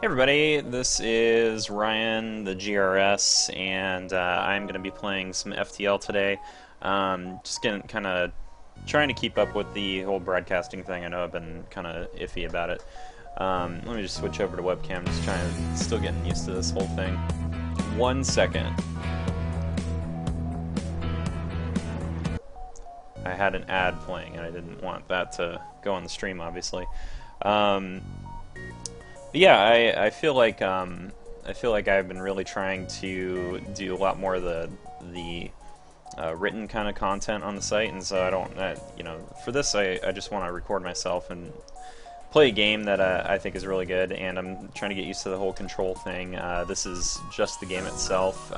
Everybody, this is Ryan, the GRS, and I'm going to be playing some FTL today. Just getting kind of trying to keep up with the whole broadcasting thing. I know I've been kind of iffy about it. Let me just switch over to webcam. Just trying to, still getting used to this whole thing. 1 second. I had an ad playing, and I didn't want that to go on the stream, obviously. Yeah, I feel like I've been really trying to do a lot more of the written kind of content on the site, and so I don't, for this I just want to record myself and play a game that I think is really good, and I'm trying to get used to the whole control thing. This is just the game itself.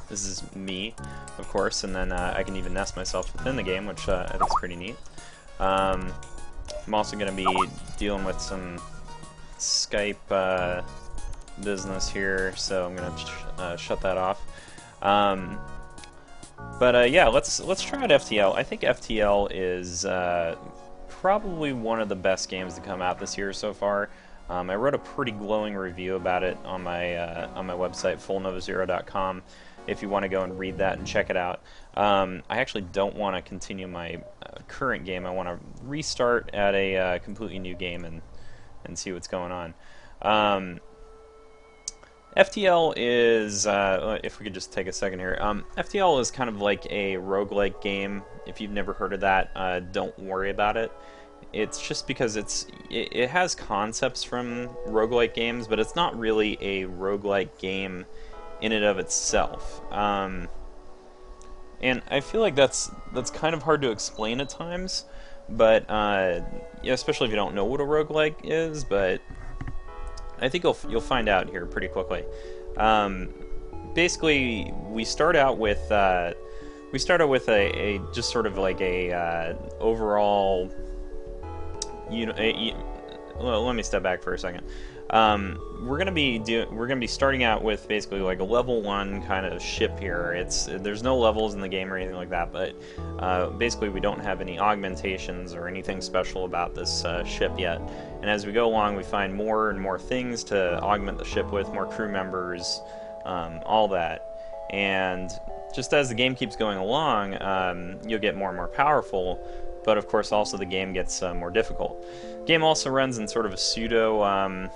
This is me, of course, and then I can even nest myself within the game, which I think is pretty neat. I'm also going to be dealing with some Skype business here, so I'm gonna shut that off. Yeah, let's try out FTL. I think FTL is probably one of the best games to come out this year so far. I wrote a pretty glowing review about it on my website, fullnovazero.com. If you want to go and read that and check it out. I actually don't want to continue my current game. I want to restart at a completely new game and see what's going on. FTL is, if we could just take a second here, FTL is kind of like a roguelike game. If you've never heard of that, don't worry about it. It's just because it has concepts from roguelike games, but it's not really a roguelike game in and of itself. And I feel like that's kind of hard to explain at times. But yeah, especially if you don't know what a roguelike is, but I think you'll find out here pretty quickly. Basically, we start out with a just sort of like a overall, well, let me step back for a second. We're gonna be starting out with basically like a level 1 kind of ship here. There's no levels in the game or anything like that, but basically we don't have any augmentations or anything special about this ship yet. And as we go along, we find more and more things to augment the ship with, more crew members, all that. And just as the game keeps going along, you'll get more and more powerful. But of course, also the game gets more difficult. The game also runs in sort of a pseudo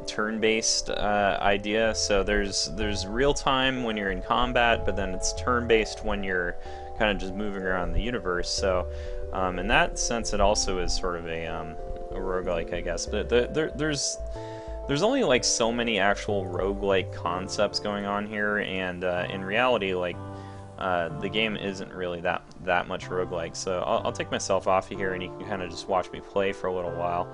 turn-based idea. So there's real time when you're in combat, but then it's turn-based when you're kind of just moving around the universe. So in that sense, it also is sort of a roguelike, I guess. But there's only like so many actual roguelike concepts going on here, and in reality, like the game isn't really that much roguelike. So I'll take myself off of here, and you can kind of just watch me play for a little while.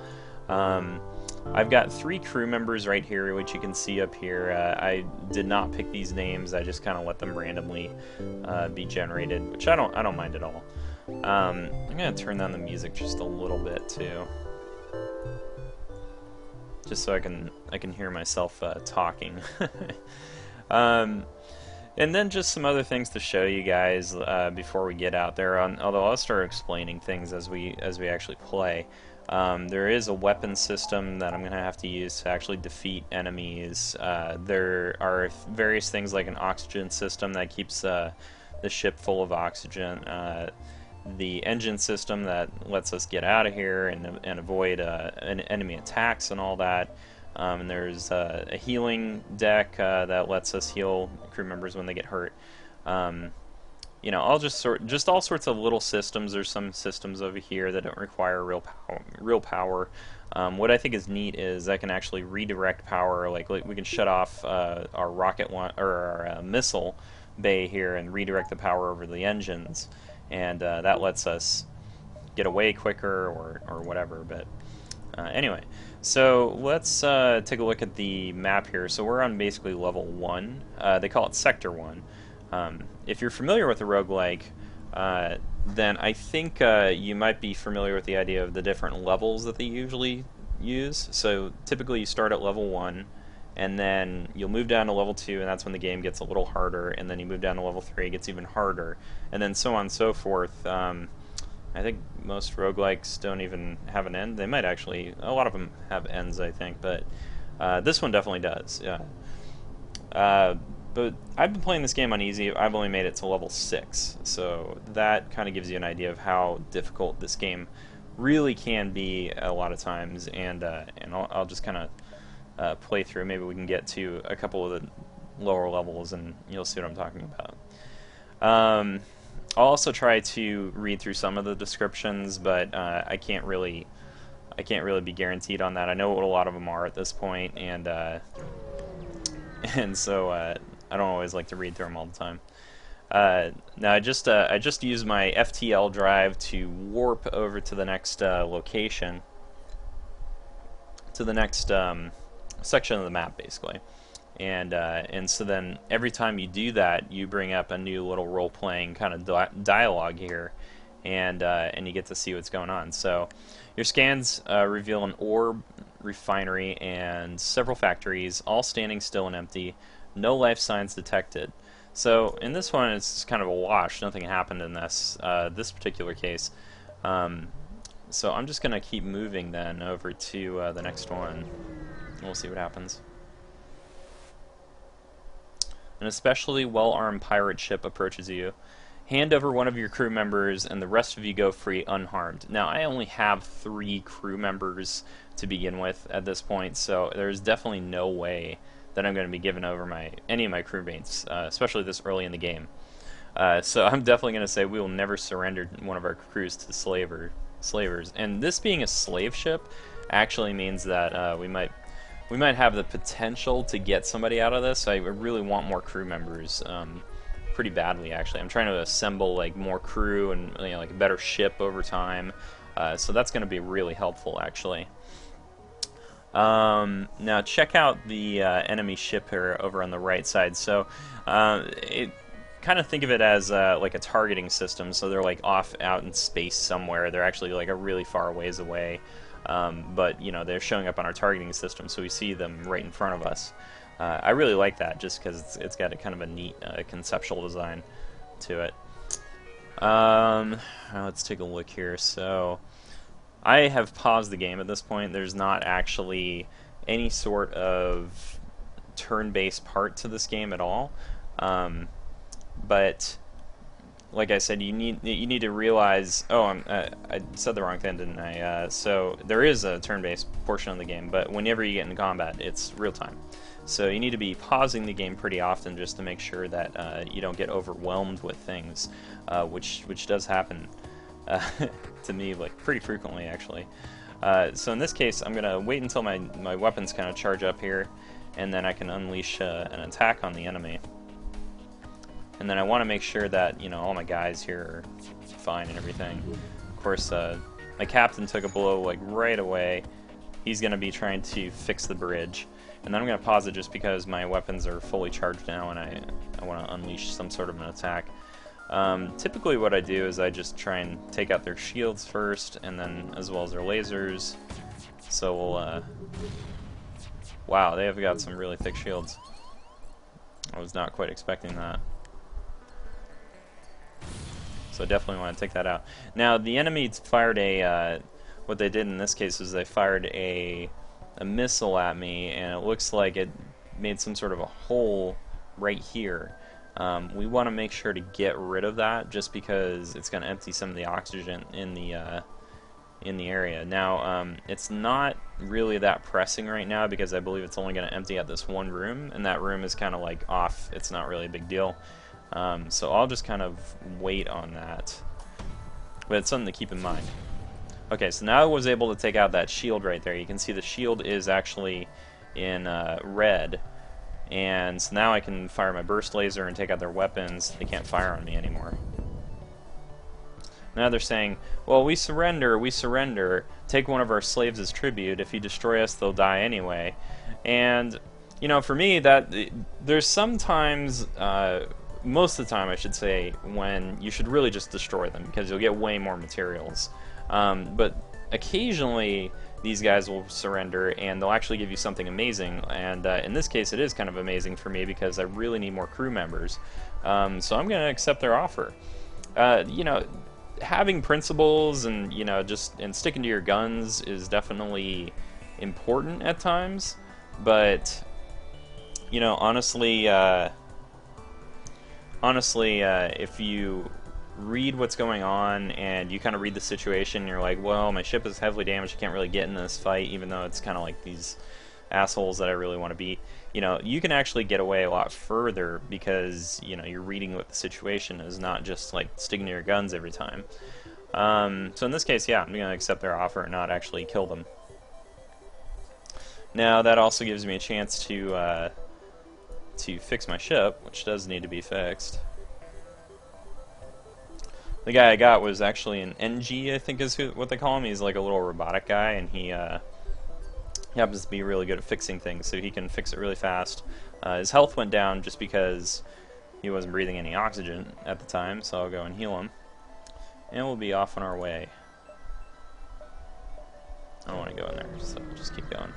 I've got 3 crew members right here, which you can see up here. I did not pick these names. I just kind of let them randomly be generated, which I don't mind at all. I'm gonna turn down the music just a little bit too, just so I can hear myself talking. And then just some other things to show you guys before we get out there. Although I'll start explaining things as we actually play. There is a weapon system that I'm going to have to use to actually defeat enemies. There are various things like an oxygen system that keeps the ship full of oxygen. The engine system that lets us get out of here and avoid enemy attacks and all that. And there's a healing deck that lets us heal crew members when they get hurt. All just all sorts of little systems. There's some systems over here that don't require real power. What I think is neat is I can actually redirect power. Like we can shut off our rocket or our missile bay here and redirect the power over the engines, and that lets us get away quicker or whatever. But anyway, so let's take a look at the map here. So we're on basically level 1. They call it Sector 1. If you're familiar with the roguelike, then I think you might be familiar with the idea of the different levels that they usually use. So typically you start at level 1, and then you'll move down to level 2, and that's when the game gets a little harder, and then you move down to level 3, it gets even harder, and then so on and so forth. I think most roguelikes don't even have an end. They might actually, a lot of them have ends, I think, but This one definitely does. Yeah. Uh, but I've been playing this game on easy. I've only made it to level 6, so that kind of gives you an idea of how difficult this game really can be a lot of times. And I'll just kind of play through. Maybe we can get to a couple of the lower levels, and you'll see what I'm talking about. I'll also try to read through some of the descriptions, but I can't really be guaranteed on that. I know what a lot of them are at this point, and so I don't always like to read through them all the time. Now I just used my FTL drive to warp over to the next location, to the next section of the map, basically. And so then every time you do that, you bring up a new little role-playing kind of dialogue here, and you get to see what's going on. So your scans reveal an ore refinery and several factories, all standing still and empty. No life signs detected. So in this one, it's kind of a wash. Nothing happened in this particular case. So I'm just gonna keep moving then over to the next one. We'll see what happens. An especially well-armed pirate ship approaches you. Hand over one of your crew members, and the rest of you go free unharmed. Now, I only have 3 crew members to begin with at this point, so there's definitely no way that I'm going to be giving over any of my crewmates, especially this early in the game. So I'm definitely going to say we will never surrender one of our crews to slavers. And this being a slave ship actually means that we might have the potential to get somebody out of this. I really want more crew members. Pretty badly, actually. I'm trying to assemble like more crew and like a better ship over time, so that's going to be really helpful, actually. Now check out the enemy ship here over on the right side. So kind of think of it as like a targeting system. So they're like off out in space somewhere. They're actually like a really far ways away, but they're showing up on our targeting system, so we see them right in front of us. I really like that just because it's got a kind of a neat conceptual design to it. Let's take a look here. So I have paused the game at this point. There's not actually any sort of turn-based part to this game at all. But like I said, you need to realize. Oh, I said the wrong thing, didn't I? So there is a turn-based portion of the game, but whenever you get into combat, it's real time. So you need to be pausing the game pretty often just to make sure that you don't get overwhelmed with things, which does happen to me like pretty frequently, actually. So in this case, I'm gonna wait until my weapons kind of charge up here, and then I can unleash an attack on the enemy. And then I want to make sure that all my guys here are fine and everything. Of course, my captain took a blow like right away. He's gonna be trying to fix the bridge. And then I'm going to pause it just because my weapons are fully charged now and I want to unleash some sort of an attack. Typically what I do is I just try and take out their shields first, and then as well as their lasers. So we'll... wow, they have got some really thick shields. I was not quite expecting that. So definitely want to take that out. Now the enemy fired a... what they did in this case is they fired a missile at me, and it looks like it made some sort of a hole right here. We want to make sure to get rid of that just because it's going to empty some of the oxygen in the area. Now it's not really that pressing right now because I believe it's only going to empty out this one room, and that room is kind of like off. It's not really a big deal. So I'll just kind of wait on that, but it's something to keep in mind. Okay, so now I was able to take out that shield right there. You can see the shield is actually in red, and so now I can fire my burst laser and take out their weapons. They can't fire on me anymore. Now they're saying, well, we surrender, take one of our slaves as tribute. If you destroy us, they'll die anyway. And, for me, there's sometimes, most of the time I should say, when you should really just destroy them because you'll get way more materials. But occasionally these guys will surrender and they'll actually give you something amazing, and in this case it is kind of amazing for me because I really need more crew members, so I'm going to accept their offer. Having principles and sticking to your guns is definitely important at times, But you know, honestly, if you read what's going on and you kind of read the situation, you're like, well, my ship is heavily damaged. I can't really get in this fight, even though it's kind of like these assholes that I really want to beat. You know, you can actually get away a lot further because, you know, you're reading what the situation is, not just like sticking to your guns every time. So in this case, yeah, I'm going to accept their offer and not actually kill them. Now that also gives me a chance to fix my ship, which does need to be fixed. The guy I got was actually an NG, I think is what they call him. He's like a little robotic guy, and he happens to be really good at fixing things, so he can fix it really fast. His health went down just because he wasn't breathing any oxygen at the time, so I'll go and heal him. And we'll be off on our way. I don't want to go in there, so just keep going.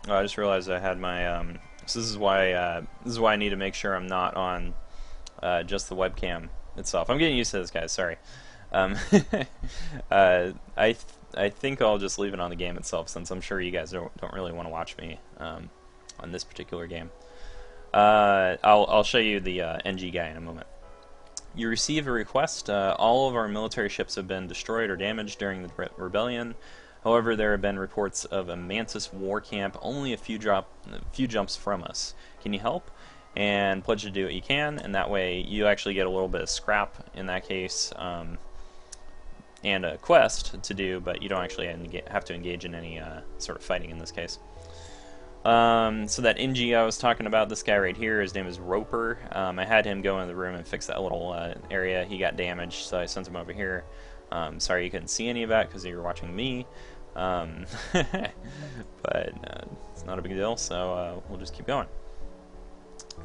Oh, I just realized I had my so this is why I need to make sure I'm not on just the webcam itself. I'm getting used to this, guys. Sorry. I think I'll just leave it on the game itself, since I'm sure you guys don't really want to watch me on this particular game. I'll show you the NG guy in a moment. You receive a request. All of our military ships have been destroyed or damaged during the rebellion. However, there have been reports of a Mantis war camp only a few jumps from us. Can you help? And pledge to do what you can, and that way you actually get a little bit of scrap in that case, and a quest to do, but you don't actually have to engage in any sort of fighting in this case. So that NG I was talking about, this guy right here, his name is Roper. I had him go in the room and fix that little area. He got damaged, so I sent him over here. Sorry you couldn't see any of that because you were watching me. But it's not a big deal, so we'll just keep going.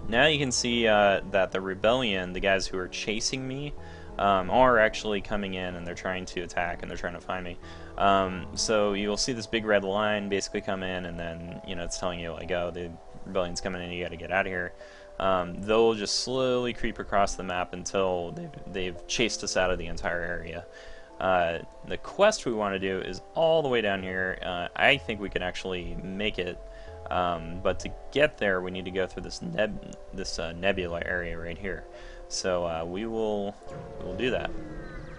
Now you can see that the rebellion, the guys who are chasing me, are actually coming in, and they're trying to attack, and they're trying to find me. So you'll see this big red line basically come in, and then, you know, it's telling you like, oh, the rebellion's coming in, you got to get out of here. They'll just slowly creep across the map until they've chased us out of the entire area. The quest we want to do is all the way down here. I think we can actually make it, but to get there we need to go through this nebula area right here. So we'll do that.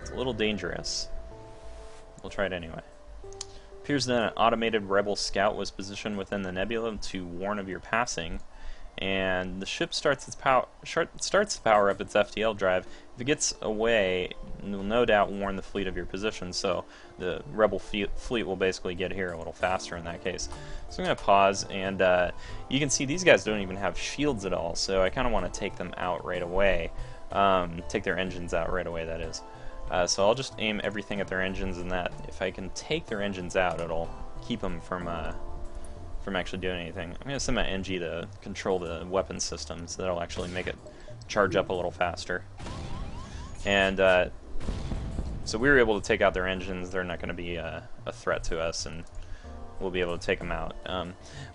It's a little dangerous. We'll try it anyway. Appears that an automated rebel scout was positioned within the nebula to warn of your passing. And the ship starts to power up its FTL drive. If it gets away, it will no doubt warn the fleet of your position, so the rebel fleet will basically get here a little faster in that case. So I'm going to pause, and you can see these guys don't even have shields at all, so I kind of want to take them out right away. Take their engines out right away, that is. So I'll just aim everything at their engines, and that if I can take their engines out, it'll keep them from actually doing anything. I'm going to send my NG to control the weapon system, so that'll actually make it charge up a little faster. And so we were able to take out their engines. They're not going to be a threat to us, and we'll be able to take them out.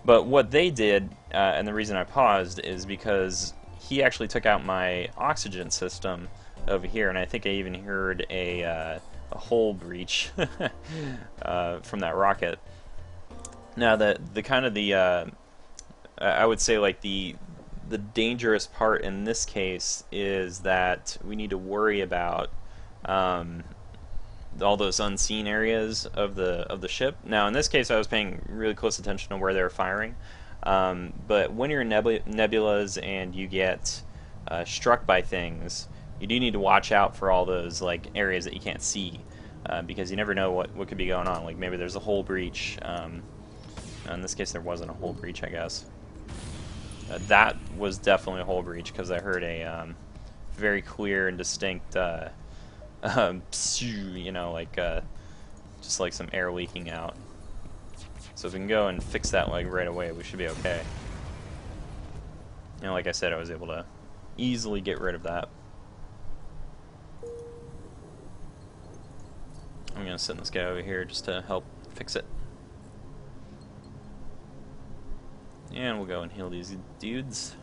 But what they did, and the reason I paused, is because he actually took out my oxygen system over here, and I think I even heard a hull breach from that rocket. Now, I would say like the dangerous part in this case is that we need to worry about all those unseen areas of the ship. Now, in this case, I was paying really close attention to where they were firing. But when you're in nebulas and you get struck by things, you do need to watch out for all those like areas that you can't see, because you never know what could be going on. Like maybe there's a hull breach. In this case, there wasn't a hull breach, I guess. That was definitely a hull breach because I heard a very clear and distinct, you know, like just like some air leaking out. So if we can go and fix that like right away, we should be okay. You know, like I said, I was able to easily get rid of that. I'm gonna send this guy over here just to help fix it. And we'll go and heal these dudes.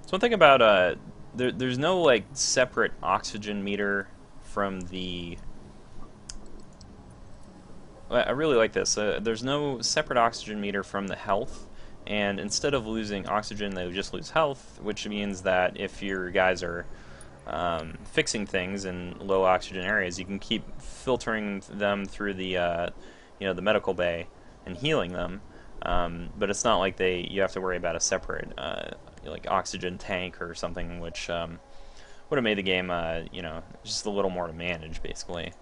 So one thing about there's no like separate oxygen meter from the I really like this. There's no separate oxygen meter from the health, and instead of losing oxygen, they just lose health, which means that if your guys are fixing things in low oxygen areas, you can keep filtering them through the the medical bay and healing them. But it's not like you have to worry about a separate like oxygen tank or something, which would have made the game just a little more to manage, basically,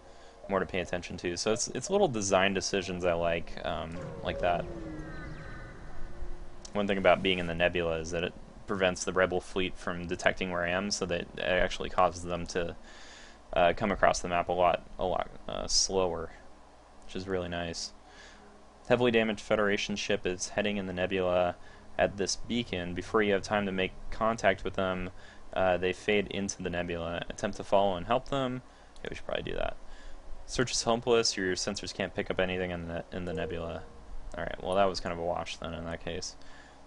more to pay attention to. So it's little design decisions I like that. One thing about being in the nebula is that it prevents the rebel fleet from detecting where I am, so that it actually causes them to come across the map a lot slower, which is really nice. Heavily damaged Federation ship is heading in the nebula at this beacon. Before you have time to make contact with them, they fade into the nebula. Attempt to follow and help them. Okay, we should probably do that. Search is hopeless. Your sensors can't pick up anything in the nebula. Alright, well that was kind of a wash then in that case.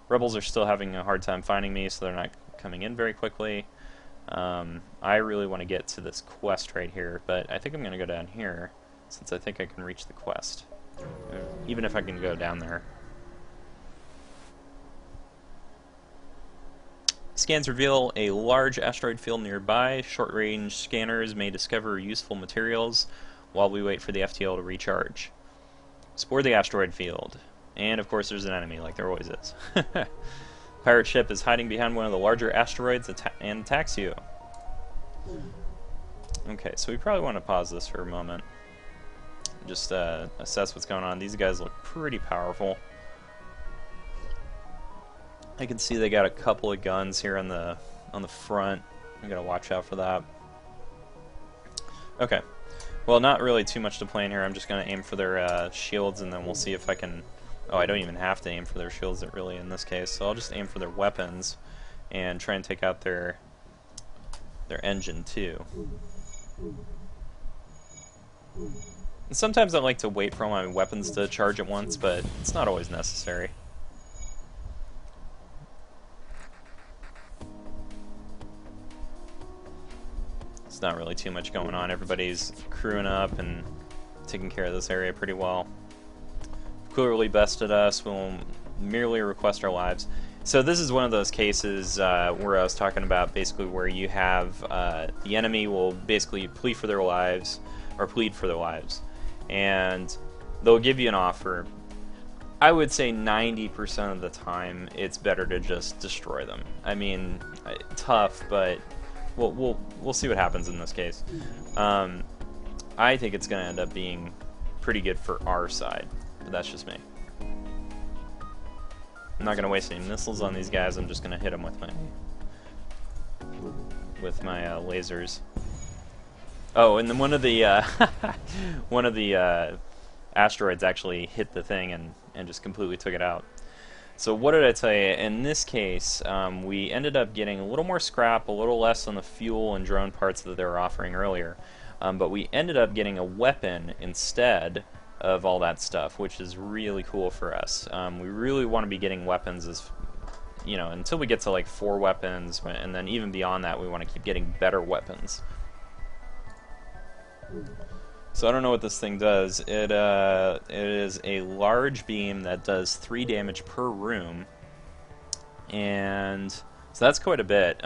Rebels are still having a hard time finding me, so they're not coming in very quickly. I really want to get to this quest right here, but I think I'm going to go down here, since I think I can reach the quest. Even if I can go down there. Scans reveal a large asteroid field nearby. Short-range scanners may discover useful materials while we wait for the FTL to recharge. Explore the asteroid field. And of course there's an enemy, like there always is. Pirate ship is hiding behind one of the larger asteroids and attacks you. Okay, so we probably want to pause this for a moment. Just assess what's going on. These guys look pretty powerful. I can see they got a couple of guns here on the front. I gotta watch out for that. Okay. Well, not really too much to plan here. I'm just gonna aim for their shields, and then we'll see if I can. Oh, I don't even have to aim for their shields, really, in this case. So I'll just aim for their weapons and try and take out their engine too. And sometimes I like to wait for all my weapons to charge at once, but it's not always necessary. It's not really too much going on. Everybody's crewing up and taking care of this area pretty well. Clearly bested us. We'll merely request our lives. So this is one of those cases where I was talking about, basically where you have the enemy will basically plead for their lives, and they'll give you an offer. I would say 90% of the time it's better to just destroy them. I mean, tough, but we'll see what happens in this case. I think it's going to end up being pretty good for our side, but that's just me. I'm not going to waste any missiles on these guys. I'm just going to hit them with my lasers. Oh, and then one of the asteroids actually hit the thing and just completely took it out. So what did I tell you? In this case, we ended up getting a little more scrap, a little less on the fuel and drone parts that they were offering earlier. But we ended up getting a weapon instead of all that stuff, which is really cool for us. We really want to be getting weapons until we get to like 4 weapons, and then even beyond that we want to keep getting better weapons. So I don't know what this thing does. It is a large beam that does 3 damage per room, and so that's quite a bit.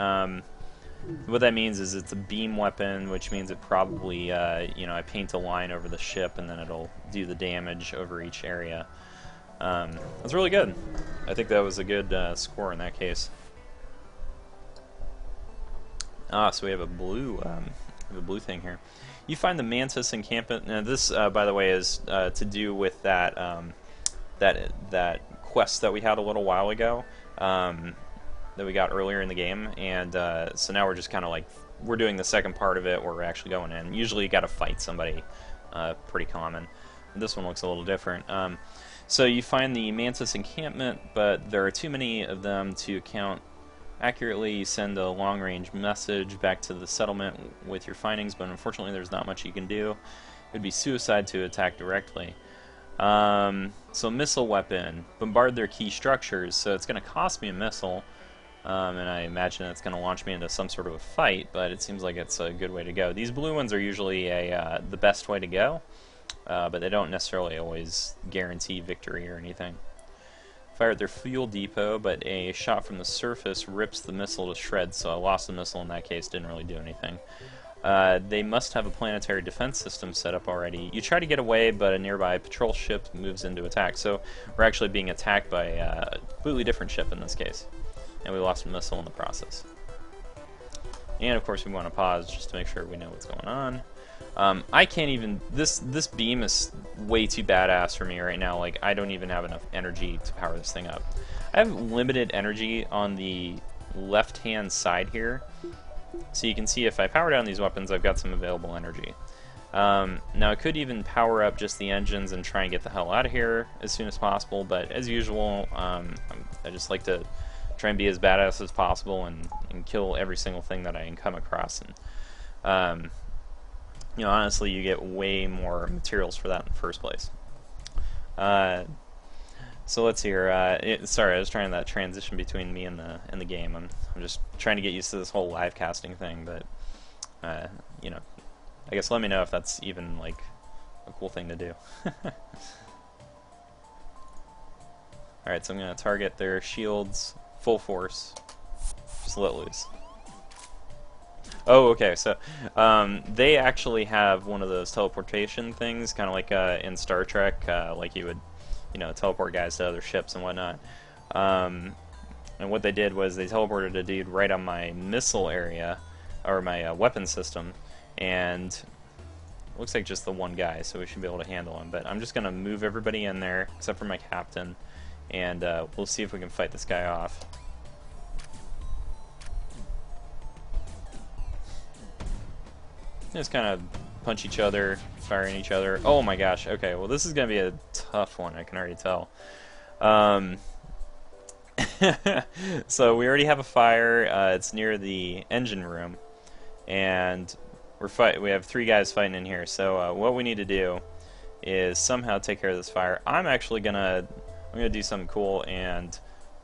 What that means is it's a beam weapon, which means it probably, I paint a line over the ship and then it'll do the damage over each area. That's really good. I think that was a good score in that case. So we have a blue thing here. You find the Mantis encampment. Now this, by the way, is to do with that quest that we had a little while ago. That we got earlier in the game, and so now we're just kind of like, we're doing the second part of it where we're actually going in. Usually you got to fight somebody, pretty common. This one looks a little different. So you find the Mantis encampment, but there are too many of them to count accurately. You send a long-range message back to the settlement with your findings, but unfortunately there's not much you can do. It would be suicide to attack directly. So missile weapon, bombard their key structures, so it's going to cost me a missile. And I imagine it's going to launch me into some sort of a fight, but it seems like it's a good way to go. These blue ones are usually the best way to go. but they don't necessarily always guarantee victory or anything. Fire at their fuel depot, but a shot from the surface rips the missile to shreds, so I lost the missile in that case, didn't really do anything. They must have a planetary defense system set up already. You try to get away, but a nearby patrol ship moves into attack, so we're actually being attacked by a completely different ship in this case, and we lost a missile in the process. And of course we want to pause just to make sure we know what's going on. I can't even, this beam is way too badass for me right now. Like, I don't even have enough energy to power this thing up. I have limited energy on the left hand side here, so you can see if I power down these weapons I've got some available energy. Now I could even power up just the engines and try and get the hell out of here as soon as possible, but as usual I just like to try and be as badass as possible and kill every single thing that I can come across. And you know, honestly, you get way more materials for that in the first place. So let's see here. Sorry, I was trying that transition between me and the game. I'm just trying to get used to this whole live casting thing, but you know, I guess let me know if that's even like a cool thing to do. Alright, so I'm going to target their shields full force. Just let loose. Oh, okay, so they actually have one of those teleportation things, kind of like in Star Trek, like you would, you know, teleport guys to other ships and whatnot. And what they did was they teleported a dude right on my missile area, or my weapon system, and it looks like just the one guy, so we should be able to handle him. But I'm just going to move everybody in there, except for my captain, and we'll see if we can fight this guy off. Just kind of punch each other, firing each other. Oh my gosh, okay, well this is going to be a tough one, I can already tell. So we already have a fire, it's near the engine room, and we have 3 guys fighting in here, so what we need to do is somehow take care of this fire. I'm gonna do something cool and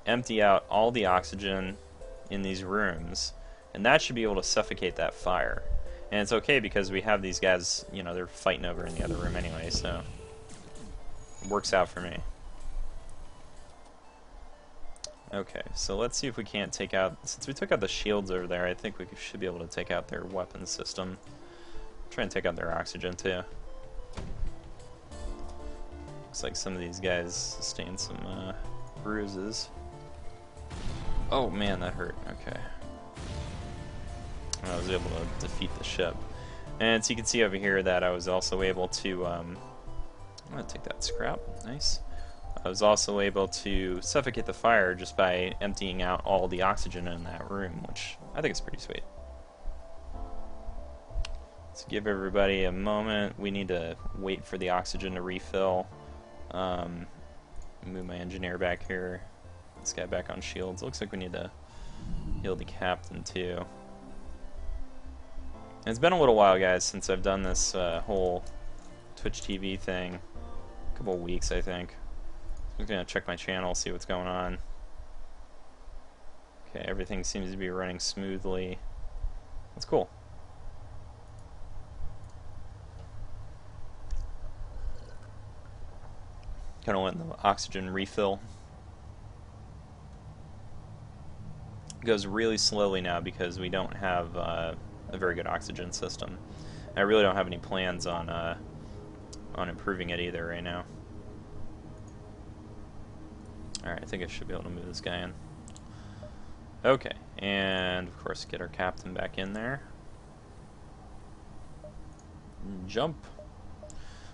empty out all the oxygen in these rooms, and that should be able to suffocate that fire. And it's okay because we have these guys, you know, they're fighting over in the other room anyway, so it works out for me. Okay, so let's see if we can't take out, since we took out the shields over there, I think we should be able to take out their weapons system. Try and take out their oxygen too. Looks like some of these guys sustained some bruises. Oh man, that hurt. Okay. I was able to defeat the ship. And so you can see over here that I was also able to, I'm going to take that scrap, nice. I was also able to suffocate the fire just by emptying out all the oxygen in that room, which I think is pretty sweet. Let's give everybody a moment. We need to wait for the oxygen to refill. Move my engineer back here. This guy back on shields. Looks like we need to heal the captain too. And it's been a little while, guys, since I've done this whole Twitch TV thing. A couple weeks, I think. I'm going to check my channel, see what's going on. Okay, everything seems to be running smoothly. That's cool. Kind of letting the oxygen refill. It goes really slowly now because we don't have a very good oxygen system. I really don't have any plans on improving it either right now. Alright, I think I should be able to move this guy in. Okay, and of course get our captain back in there. Jump.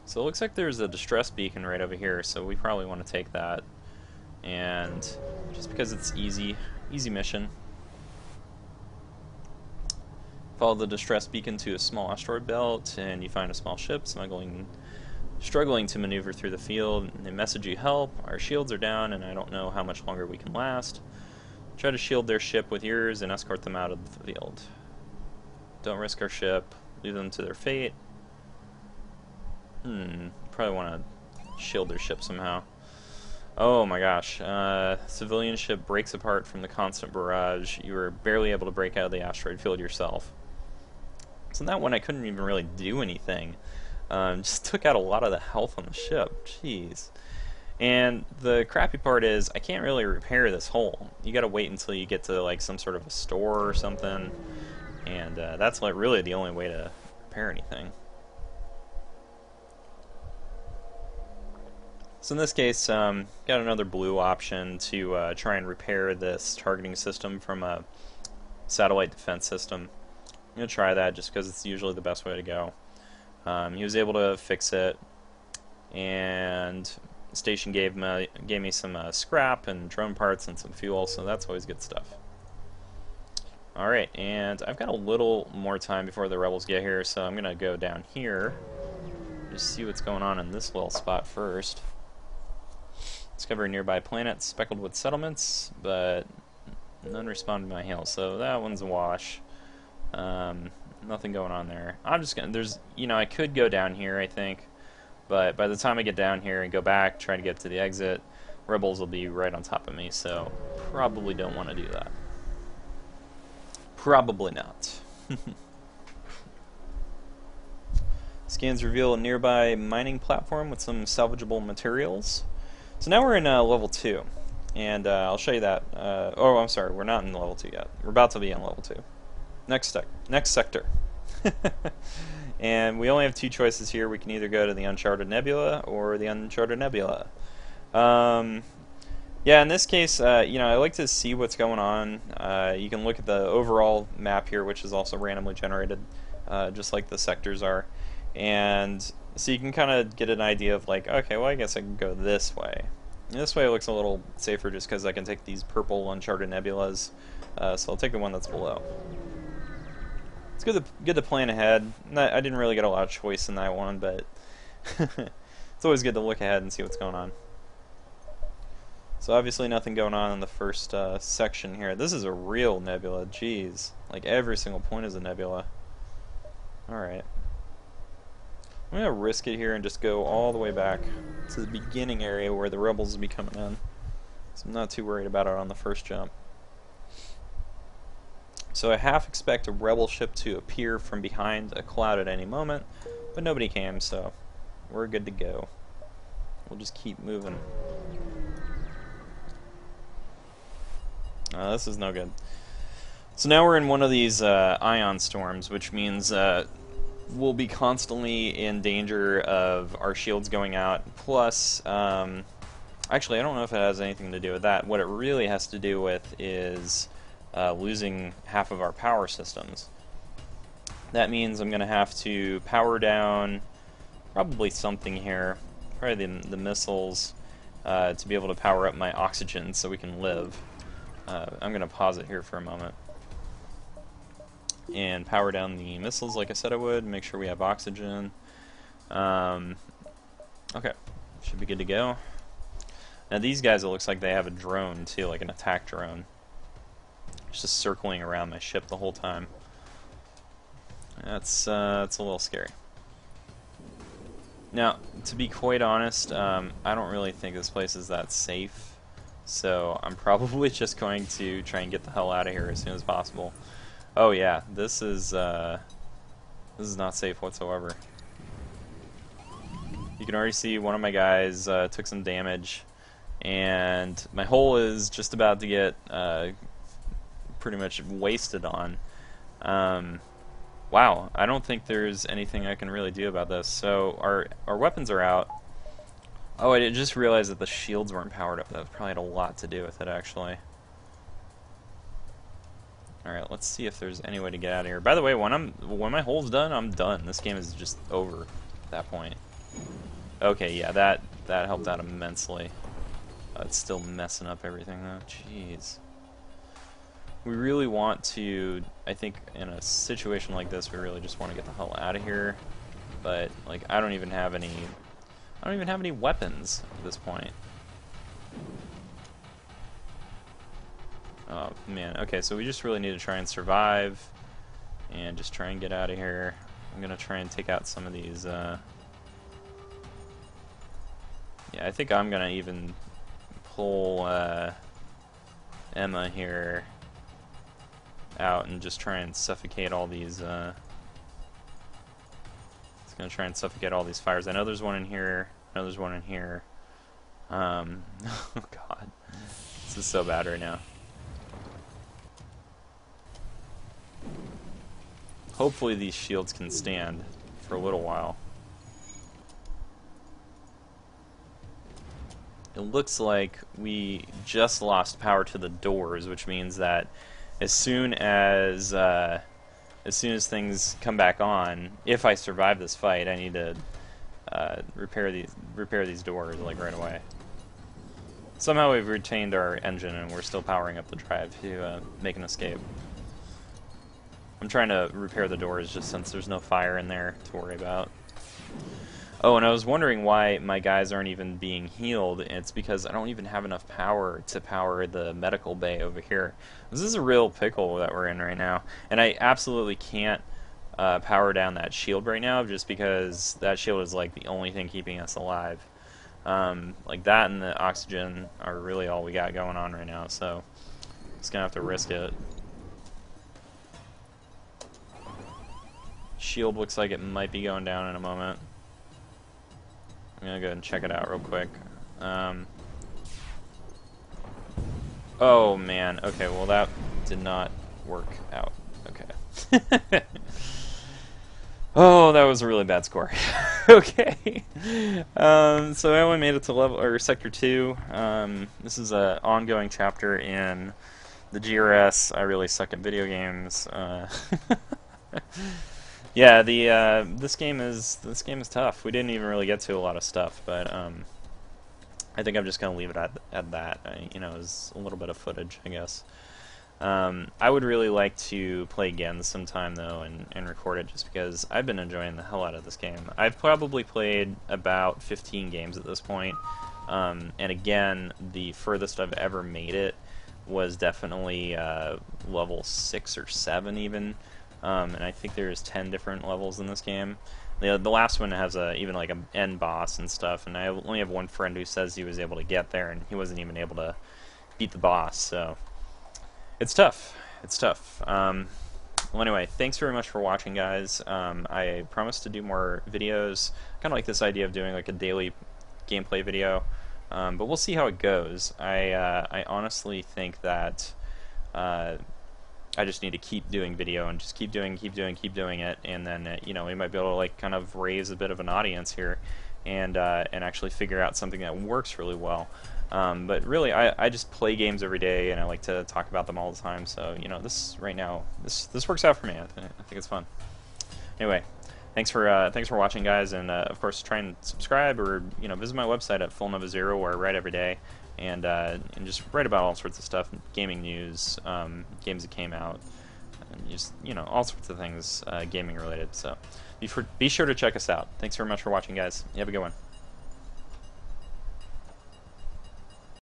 So it looks like there's a distress beacon right over here, so we probably want to take that. And just because it's easy mission. Follow the distress beacon to a small asteroid belt, and you find a small ship struggling to maneuver through the field. They message you help. Our shields are down, and I don't know how much longer we can last. Try to shield their ship with yours and escort them out of the field. Don't risk our ship. Leave them to their fate. Probably want to shield their ship somehow. Oh my gosh. Civilian ship breaks apart from the constant barrage. You were barely able to break out of the asteroid field yourself. So that one I couldn't even really do anything. Just took out a lot of the health on the ship. Jeez. And the crappy part is I can't really repair this hull. You gotta wait until you get to like some sort of a store or something, and that's like really the only way to repair anything. So in this case, got another blue option to try and repair this targeting system from a satellite defense system. I'm gonna try that just because it's usually the best way to go. He was able to fix it, and the station gave me some scrap and drone parts and some fuel, so that's always good stuff. Alright, and I've got a little more time before the rebels get here, so I'm gonna go down here, just see what's going on in this little spot first. Discover nearby planets speckled with settlements, but none responded to my hail, so that one's a wash. Nothing going on there. I'm just gonna, I could go down here, I think, but by the time I get down here and go back, try to get to the exit, rebels will be right on top of me, so probably don't want to do that. Probably not. Scans reveal a nearby mining platform with some salvageable materials. So now we're in level 2, and I'll show you that. Oh, I'm sorry, we're not in level 2 yet. We're about to be in level 2. Next sector. And we only have 2 choices here. We can either go to the Uncharted Nebula or the Uncharted Nebula. Yeah, in this case, I like to see what's going on. You can look at the overall map here, which is also randomly generated, just like the sectors are. And so you can kind of get an idea of like, okay, well, I guess I can go this way. And this way it looks a little safer just because I can take these purple Uncharted Nebulas. So I'll take the one that's below. It's good to plan ahead. I didn't really get a lot of choice in that one, but it's always good to look ahead and see what's going on. So obviously nothing going on in the first section here. This is a real nebula, jeez. Like every single point is a nebula. Alright. I'm going to risk it here and just go all the way back to the beginning area where the rebels will be coming in. So I'm not too worried about it on the first jump. So I half expect a rebel ship to appear from behind a cloud at any moment, but nobody came, so we're good to go. We'll just keep moving. This is no good. So now we're in one of these ion storms, which means we'll be constantly in danger of our shields going out. Plus, actually, I don't know if it has anything to do with that. What it really has to do with is losing half of our power systems. That means I'm going to have to power down probably something here, probably the missiles, to be able to power up my oxygen so we can live. I'm going to pause it here for a moment and power down the missiles like I said I would, make sure we have oxygen. Okay, should be good to go. Now these guys, it looks like they have a drone too, like an attack drone. It's just circling around my ship the whole time. That's a little scary. Now, to be quite honest, I don't really think this place is that safe, so I'm probably just going to try and get the hell out of here as soon as possible. Oh yeah, this is not safe whatsoever. You can already see one of my guys took some damage, and my hull is just about to get pretty much wasted on. Wow, I don't think there's anything I can really do about this. So our weapons are out. Oh, I just realized that the shields weren't powered up. That probably had a lot to do with it, actually. Alright, let's see if there's any way to get out of here. By the way, when my hull's done, I'm done. This game is just over at that point. Okay, yeah, that helped out immensely. It's still messing up everything, though. Jeez. We really want to, I think, in a situation like this, we really just want to get the hell out of here. But, like, I don't even have any weapons at this point. Oh man, okay, so we just really need to try and survive and just try and get out of here. I'm gonna try and take out some of these yeah, I think I'm gonna even pull Emma here out and just try and suffocate all these gonna try and suffocate all these fires. I know there's one in here. I know there's one in here. Oh god. This is so bad right now. Hopefully these shields can stand for a little while. It looks like we just lost power to the doors, which means that as soon as things come back on, if I survive this fight, I need to repair these doors like right away. Somehow we've retained our engine and we're still powering up the drive to make an escape. I'm trying to repair the doors just since there's no fire in there to worry about. Oh, and I was wondering why my guys aren't even being healed. It's because I don't even have enough power to power the medical bay over here. This is a real pickle that we're in right now. And I absolutely can't power down that shield right now just because that shield is like the only thing keeping us alive. Like that and the oxygen are really all we got going on right now, so just gonna have to risk it. Shield looks like it might be going down in a moment. I'm gonna go ahead and check it out real quick. Oh man, okay, well that did not work out. Okay. Oh, that was a really bad score. Okay. So I only made it to level or sector 2. This is an ongoing chapter in the GRS. I really suck at video games. Yeah, this game is tough. We didn't even really get to a lot of stuff, but I think I'm just gonna leave it at that. You know, it's a little bit of footage, I guess. I would really like to play again sometime though and record it just because I've been enjoying the hell out of this game. I've probably played about 15 games at this point, and again, the furthest I've ever made it was definitely level 6 or 7 even. And I think there's 10 different levels in this game. The last one has even like an end boss and stuff, and I only have one friend who says he was able to get there, and he wasn't even able to beat the boss, so it's tough. It's tough. Well, anyway, thanks very much for watching, guys. I promise to do more videos. Kind of like this idea of doing like a daily gameplay video, but we'll see how it goes. I honestly think that I just need to keep doing video and just keep doing it, and then you know, we might be able to like kind of raise a bit of an audience here, and actually figure out something that works really well. But really, I just play games every day, and I like to talk about them all the time. So you know, this right now, this works out for me. I think it's fun. Anyway, thanks for watching, guys, and of course, try and subscribe or you know, visit my website at Full Nova Zero, where I write every day. And just write about all sorts of stuff, gaming news, games that came out, and just, you know, all sorts of things gaming related. So be sure to check us out. Thanks very much for watching, guys. You have a good one.